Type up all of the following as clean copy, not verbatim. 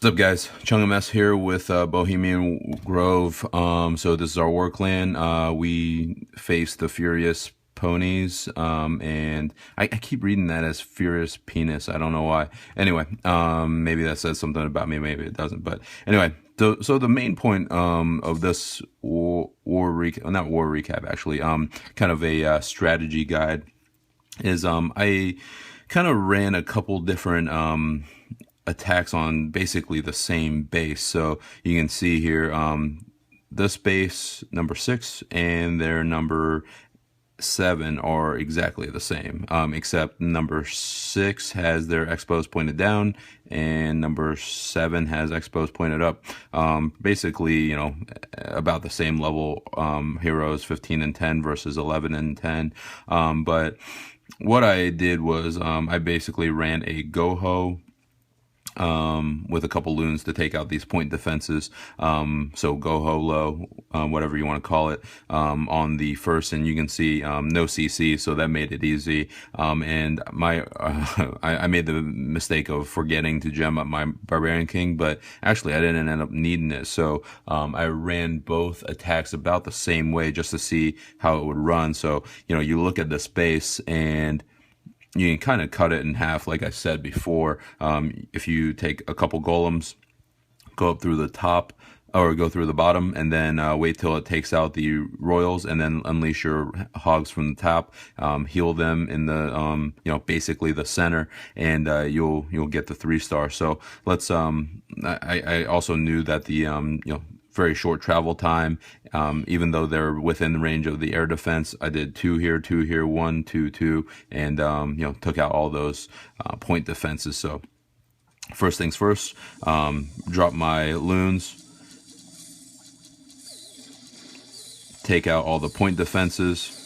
What's up, guys? Chungames here with Bohemian Grove. So this is our war clan. We face the Furious Ponies, and I keep reading that as Furious Penis. I don't know why. Anyway, maybe that says something about me. Maybe it doesn't. But anyway, so the main point of this not war recap, actually, kind of a strategy guide is I kind of ran a couple different attacks on basically the same base. So you can see here, this base number 6 and their number 7 are exactly the same, except number 6 has their expos pointed down and number 7 has expos pointed up. Basically, you know, about the same level, heroes 15 and 10 versus 11 and 10. But what I did was I basically ran a GoHo with a couple loons to take out these point defenses. So GoHoLo, whatever you want to call it, on the first, and you can see no CC, so that made it easy. And I made the mistake of forgetting to gem up my Barbarian King, but actually I didn't end up needing it. So I ran both attacks about the same way just to see how it would run. So, you know, you look at the space and you can kind of cut it in half, like I said before. If you take a couple golems, go up through the top, or go through the bottom, and then wait till it takes out the royals, and then unleash your hogs from the top, heal them in the basically the center, and you'll get the 3-star. So let's I also knew that the very short travel time, even though they're within the range of the air defense. I did 2 here, 1, 2, 2, and took out all those point defenses. So first things first, drop my loons, take out all the point defenses.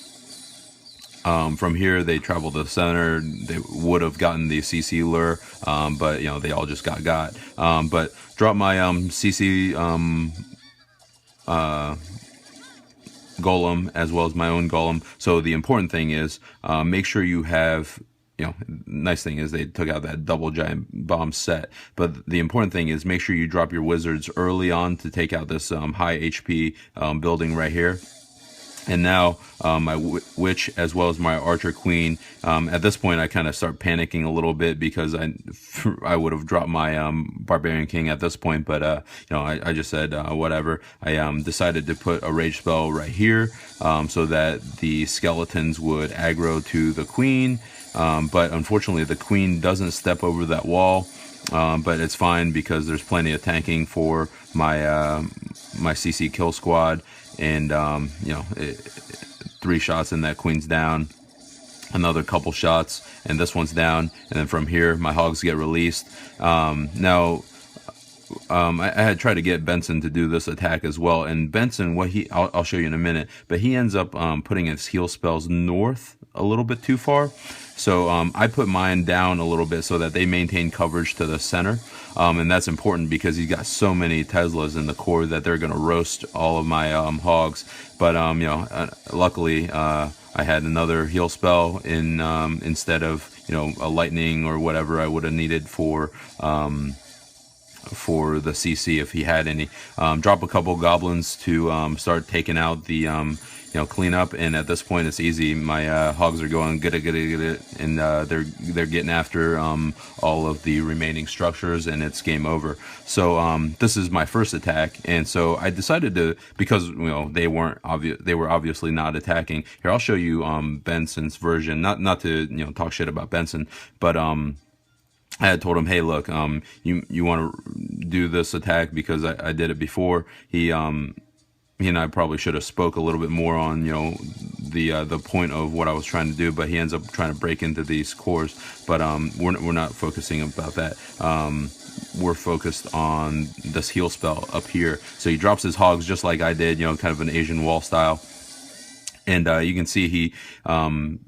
From here, they travel to the center. They would have gotten the CC lure, but they all just got. But drop my CC golem as well as my own golem. So the important thing is make sure you have, nice thing is they took out that double giant bomb set, but the important thing is make sure you drop your wizards early on to take out this high HP building right here. And now my witch as well as my archer queen. At this point, I kind of start panicking a little bit because I would have dropped my Barbarian King at this point, but I just said whatever. I decided to put a rage spell right here so that the skeletons would aggro to the queen. But unfortunately, the queen doesn't step over that wall. But it's fine because there's plenty of tanking for my my CC kill squad, and 3 shots and that queen's down, another couple shots and this one's down, and then from here my hogs get released. Now I had tried to get Benson to do this attack as well, and Benson, I'll show you in a minute, but he ends up putting his heal spells north a little bit too far. So I put mine down a little bit so that they maintain coverage to the center, and that's important because he's got so many Teslas in the core that they're gonna roast all of my hogs. But luckily I had another heal spell in instead of a lightning or whatever I would have needed for the CC if he had any. Drop a couple goblins to start taking out the clean up, and at this point it's easy. My hogs are going get it, and they're getting after all of the remaining structures, and it's game over. So this is my first attack, and so I decided to, because they were obviously not attacking. Here, I'll show you Benson's version, not to talk shit about Benson, but I had told him, hey, look, you want to do this attack because I did it before. He and I probably should have spoke a little bit more on the point of what I was trying to do, but he ends up trying to break into these cores. But we're not focusing about that. We're focused on this heal spell up here. So he drops his hogs just like I did, kind of an Asian wall style. And you can see he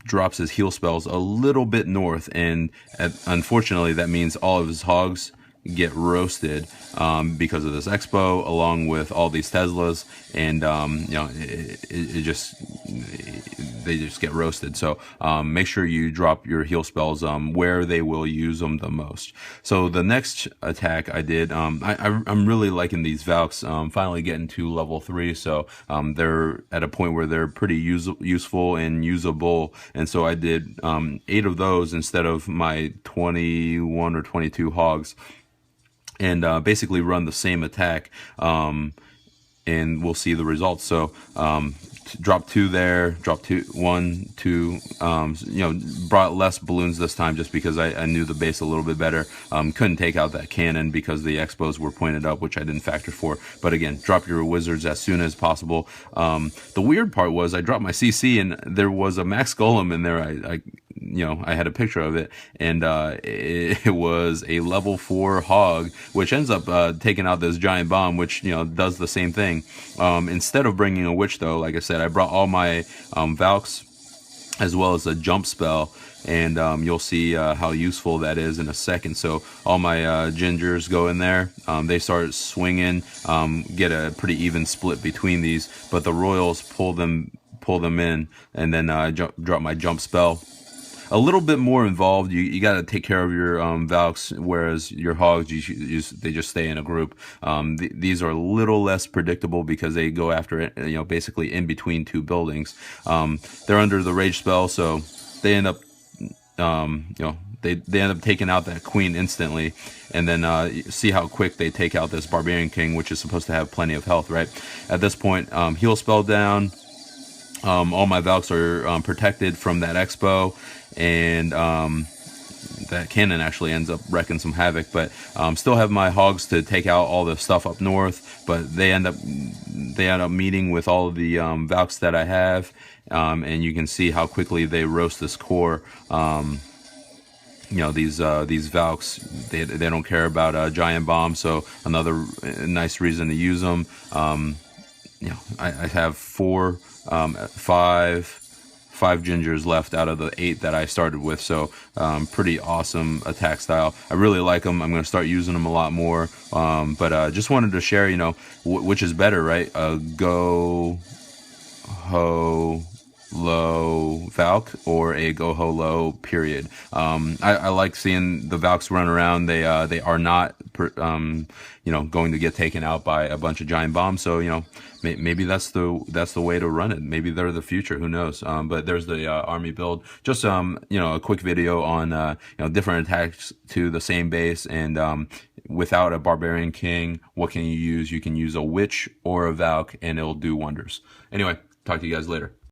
drops his heal spells a little bit north, and unfortunately that means all of his hogs get roasted because of this expo, along with all these Teslas, and it just, they just get roasted. So make sure you drop your heal spells where they will use them the most. So the next attack I did, I'm really liking these Valks. Finally getting to level 3, so they're at a point where they're pretty useful and usable. And so I did 8 of those instead of my 21 or 22 hogs, and basically run the same attack, and we'll see the results. So drop 2 there, drop 2, 1, 2, brought less balloons this time just because I knew the base a little bit better. Couldn't take out that cannon because the expos were pointed up, which I didn't factor for. But again, drop your wizards as soon as possible. The weird part was I dropped my CC and there was a max golem in there. I had a picture of it, and it was a level 4 hog, which ends up taking out this giant bomb, which does the same thing. Instead of bringing a witch, though, like I said, I brought all my Valks as well as a jump spell, and you'll see how useful that is in a second. So all my gingers go in there, they start swinging, get a pretty even split between these, but the royals pull them in, and then drop my jump spell. A little bit more involved. You got to take care of your Valks, whereas your hogs, they just stay in a group. These are a little less predictable because they go after it, basically in between 2 buildings. They're under the rage spell, so they end up, they end up taking out that queen instantly, and then see how quick they take out this Barbarian King, which is supposed to have plenty of health, right? At this point, heal spell down. All my Valks are protected from that expo, and that cannon actually ends up wrecking some havoc. But still have my hogs to take out all the stuff up north. But they end up meeting with all of the Valks that I have, and you can see how quickly they roast this core. These Valks, they don't care about a giant bomb, so another nice reason to use them. I have 5 gingers left out of the 8 that I started with, so pretty awesome attack style. I really like them. I'm going to start using them a lot more, but just wanted to share, which is better, right? GoHoLoValk or a GoHoLo period. I like seeing the Valks run around. They are not going to get taken out by a bunch of giant bombs. So maybe that's the way to run it. Maybe they're the future. Who knows? But there's the army build. Just a quick video on different attacks to the same base, and without a Barbarian King, what can you use? You can use a witch or a Valk, and it'll do wonders. Anyway, talk to you guys later.